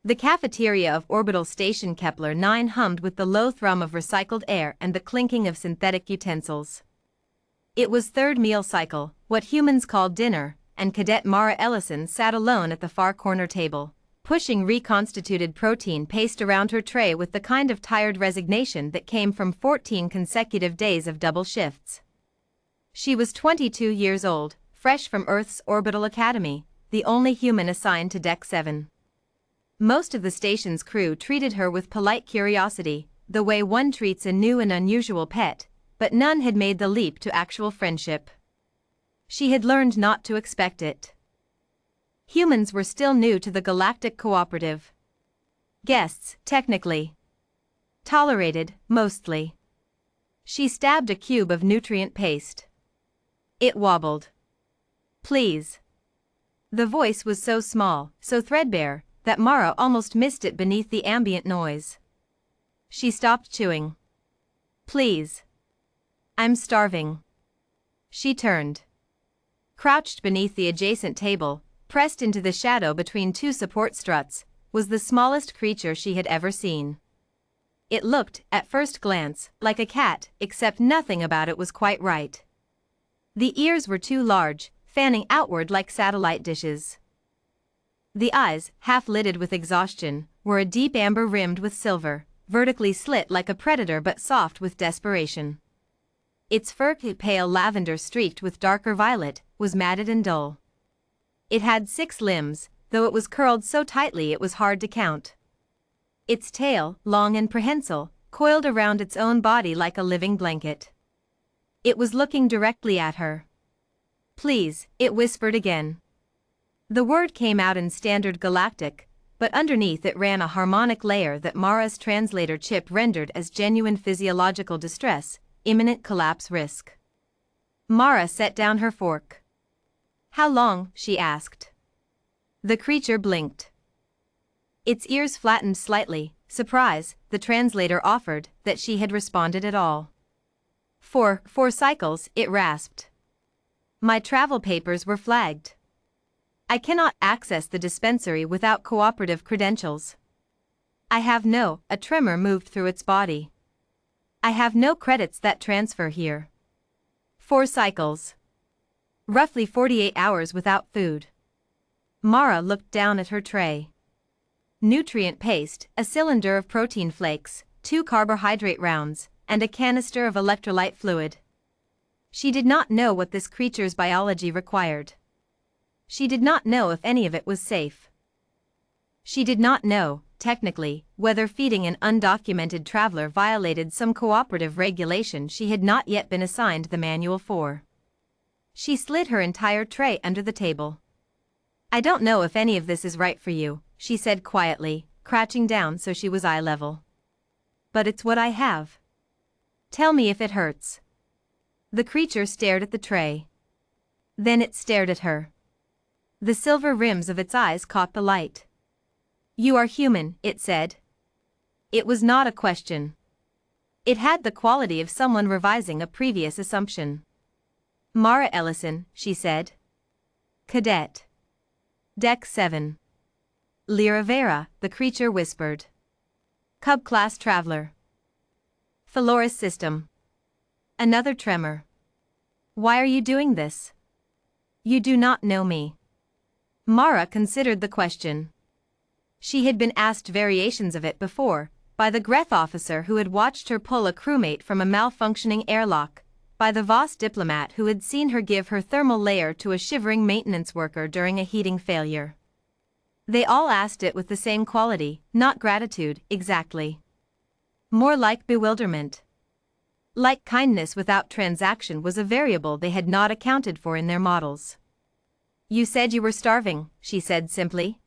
The cafeteria of Orbital Station Kepler 9 hummed with the low thrum of recycled air and the clinking of synthetic utensils. It was third meal cycle, what humans called dinner, and Cadet Mara Ellison sat alone at the far corner table, pushing reconstituted protein paste around her tray with the kind of tired resignation that came from 14 consecutive days of double shifts. She was 22 years old, fresh from Earth's orbital academy, the only human assigned to Deck 7. Most of the station's crew treated her with polite curiosity, the way one treats a new and unusual pet, but none had made the leap to actual friendship. She had learned not to expect it. Humans were still new to the Galactic Cooperative. Guests, technically. Tolerated, mostly. She stabbed a cube of nutrient paste. It wobbled. "Please." The voice was so small, so threadbare, that Mara almost missed it beneath the ambient noise. She stopped chewing. "Please. I'm starving." She turned. Crouched beneath the adjacent table, pressed into the shadow between two support struts, was the smallest creature she had ever seen. It looked, at first glance, like a cat, except nothing about it was quite right. The ears were too large, fanning outward like satellite dishes. The eyes, half-lidded with exhaustion, were a deep amber rimmed with silver, vertically slit like a predator but soft with desperation. Its fur, pale lavender streaked with darker violet, was matted and dull. It had 6 limbs, though it was curled so tightly it was hard to count. Its tail, long and prehensile, coiled around its own body like a living blanket. It was looking directly at her. "Please," it whispered again. The word came out in standard galactic, but underneath it ran a harmonic layer that Mara's translator chip rendered as genuine physiological distress, imminent collapse risk. Mara set down her fork. "How long?" she asked. The creature blinked. Its ears flattened slightly, surprise, the translator offered, that she had responded at all. "4 cycles," it rasped. "My travel papers were flagged. I cannot access the dispensary without cooperative credentials. I have no," a tremor moved through its body. "I have no credits that transfer here. 4 cycles. Roughly 48 hours without food." Mara looked down at her tray. Nutrient paste, a cylinder of protein flakes, 2 carbohydrate rounds, and a canister of electrolyte fluid. She did not know what this creature's biology required. She did not know if any of it was safe. She did not know, technically, whether feeding an undocumented traveler violated some cooperative regulation she had not yet been assigned the manual for. She slid her entire tray under the table. "I don't know if any of this is right for you," she said quietly, crouching down so she was eye level. "But it's what I have. Tell me if it hurts." The creature stared at the tray. Then it stared at her. The silver rims of its eyes caught the light. "You are human," it said. It was not a question. It had the quality of someone revising a previous assumption. "Mara Ellison," she said. "Cadet. Deck 7. Lyra Vera," the creature whispered. "Cub-class traveler. Phaloris system." Another tremor. "Why are you doing this? You do not know me." Mara considered the question. She had been asked variations of it before, by the Greth officer who had watched her pull a crewmate from a malfunctioning airlock, by the Voss diplomat who had seen her give her thermal layer to a shivering maintenance worker during a heating failure. They all asked it with the same quality, not gratitude, exactly. More like bewilderment. Like kindness without transaction was a variable they had not accounted for in their models. "You said you were starving," she said simply.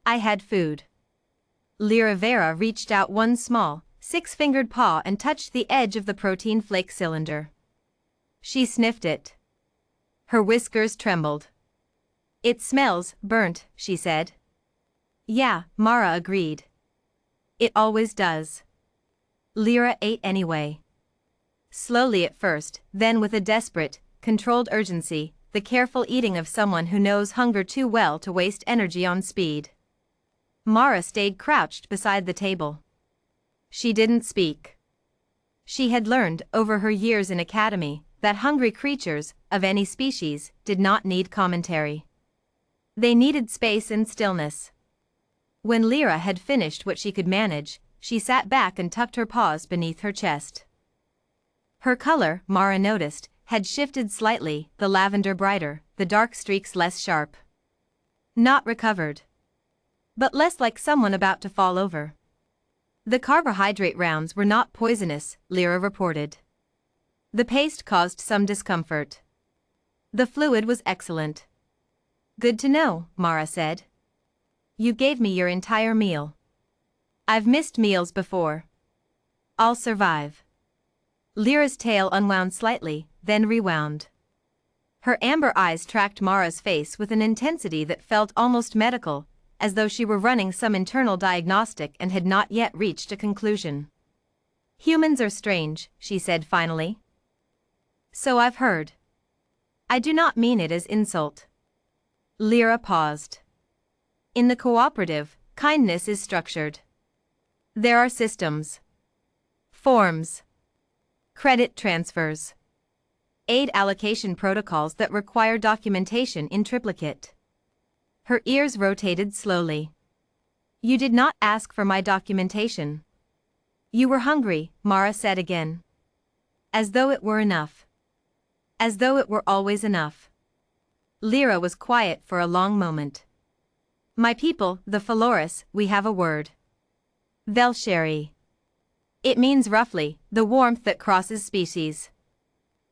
"I had food." Lyra Vera reached out one small, 6-fingered paw and touched the edge of the protein flake cylinder. She sniffed it. Her whiskers trembled. "It smells burnt," she said. "Yeah," Mara agreed. "It always does." Lyra ate anyway. Slowly at first, then with a desperate, controlled urgency, the careful eating of someone who knows hunger too well to waste energy on speed. Mara stayed crouched beside the table. She didn't speak. She had learned, over her years in academy, that hungry creatures, of any species, did not need commentary. They needed space and stillness. When Lyra had finished what she could manage, she sat back and tucked her paws beneath her chest. Her color, Mara noticed, had shifted slightly, the lavender brighter, the dark streaks less sharp. Not recovered. But less like someone about to fall over. The carbohydrate rounds were not poisonous, Lyra reported. The paste caused some discomfort. The fluid was excellent. Good to know, Mara said. You gave me your entire meal. I've missed meals before. I'll survive. Lyra's tail unwound slightly, then rewound. Her amber eyes tracked Mara's face with an intensity that felt almost medical, as though she were running some internal diagnostic and had not yet reached a conclusion. Humans are strange, she said finally. So I've heard. I do not mean it as insult. Lyra paused. In the cooperative, kindness is structured. There are systems. Forms. Credit transfers. Aid allocation protocols that require documentation in triplicate. Her ears rotated slowly. You did not ask for my documentation. You were hungry, Mara said again. As though it were enough. As though it were always enough. Lyra was quiet for a long moment. My people, the Phaloris, we have a word. Velsheri. It means roughly, the warmth that crosses species.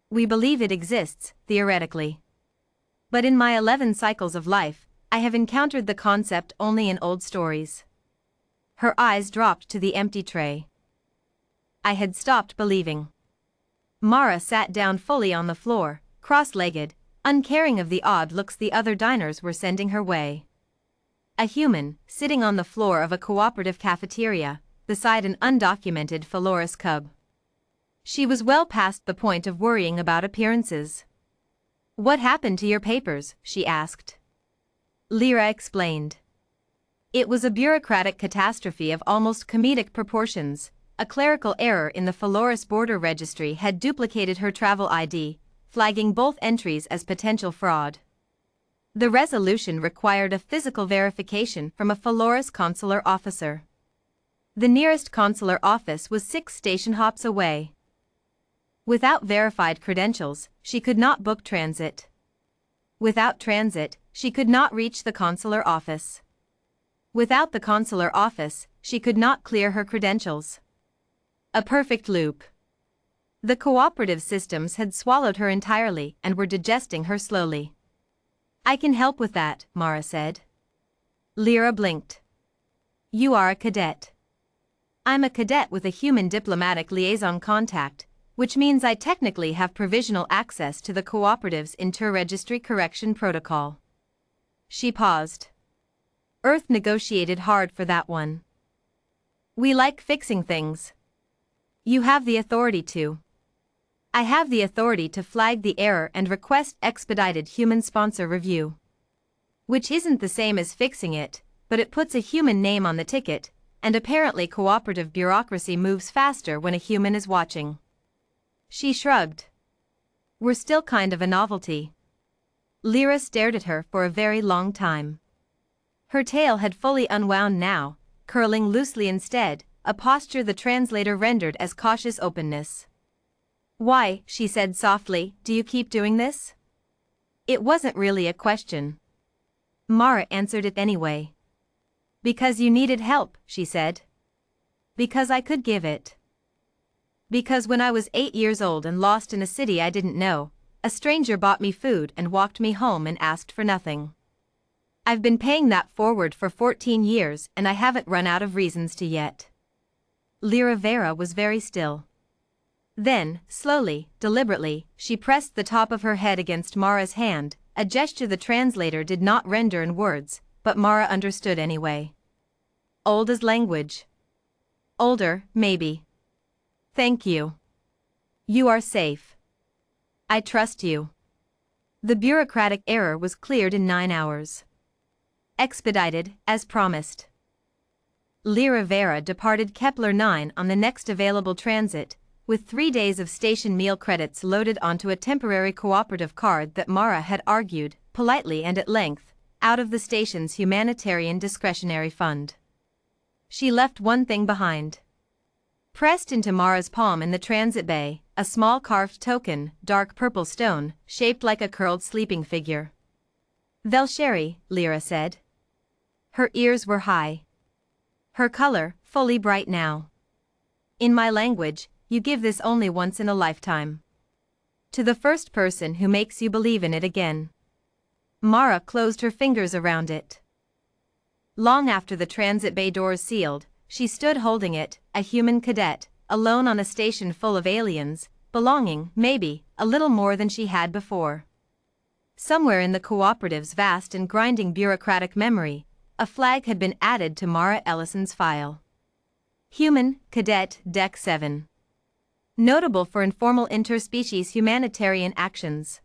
We believe it exists, theoretically. But in my 11 cycles of life, I have encountered the concept only in old stories. Her eyes dropped to the empty tray. I had stopped believing. Mara sat down fully on the floor, cross-legged, uncaring of the odd looks the other diners were sending her way. A human, sitting on the floor of a cooperative cafeteria, beside an undocumented Phaloris cub. She was well past the point of worrying about appearances. What happened to your papers? She asked. Lyra explained. It was a bureaucratic catastrophe of almost comedic proportions. A clerical error in the Phaloris border registry had duplicated her travel ID, flagging both entries as potential fraud. The resolution required a physical verification from a Phaloris consular officer. The nearest consular office was 6 station hops away. Without verified credentials, she could not book transit. Without transit, she could not reach the consular office. Without the consular office, she could not clear her credentials. A perfect loop. The cooperative systems had swallowed her entirely and were digesting her slowly. I can help with that, Mara said. Lyra blinked. You are a cadet. I'm a cadet with a human diplomatic liaison contact, which means I technically have provisional access to the cooperative's inter-registry correction protocol. She paused. Earth negotiated hard for that one. We like fixing things. You have the authority to. I have the authority to flag the error and request expedited human sponsor review. Which isn't the same as fixing it, but it puts a human name on the ticket, and apparently cooperative bureaucracy moves faster when a human is watching. She shrugged. We're still kind of a novelty. Lyra stared at her for a very long time. Her tail had fully unwound now, curling loosely instead, a posture the translator rendered as cautious openness. Why, she said softly, do you keep doing this? It wasn't really a question. Mara answered it anyway. Because you needed help, she said. Because I could give it. Because when I was 8 years old and lost in a city I didn't know, a stranger bought me food and walked me home and asked for nothing. I've been paying that forward for 14 years and I haven't run out of reasons to yet. Lyra Vera was very still. Then, slowly, deliberately, she pressed the top of her head against Mara's hand, a gesture the translator did not render in words, but Mara understood anyway. Old as language. Older, maybe. Thank you. You are safe. I trust you. The bureaucratic error was cleared in 9 hours. Expedited, as promised. Lyra Vera departed Kepler 9 on the next available transit, with 3 days of station meal credits loaded onto a temporary cooperative card that Mara had argued, politely and at length, out of the station's humanitarian discretionary fund. She left one thing behind. Pressed into Mara's palm in the transit bay, a small carved token, dark purple stone, shaped like a curled sleeping figure. "Velsheri," Lyra said. Her ears were high. Her color, fully bright now. "In my language, you give this only once in a lifetime. To the first person who makes you believe in it again." Mara closed her fingers around it. Long after the transit bay doors sealed, she stood holding it, a human cadet, alone on a station full of aliens, belonging, maybe, a little more than she had before. Somewhere in the cooperative's vast and grinding bureaucratic memory, a flag had been added to Mara Ellison's file. Human, Cadet, Deck 7. Notable for informal interspecies humanitarian actions.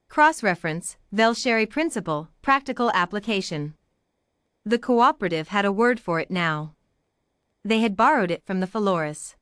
Cross-reference, Velsheri Principle, Practical Application. The cooperative had a word for it now. They had borrowed it from the Phaloris.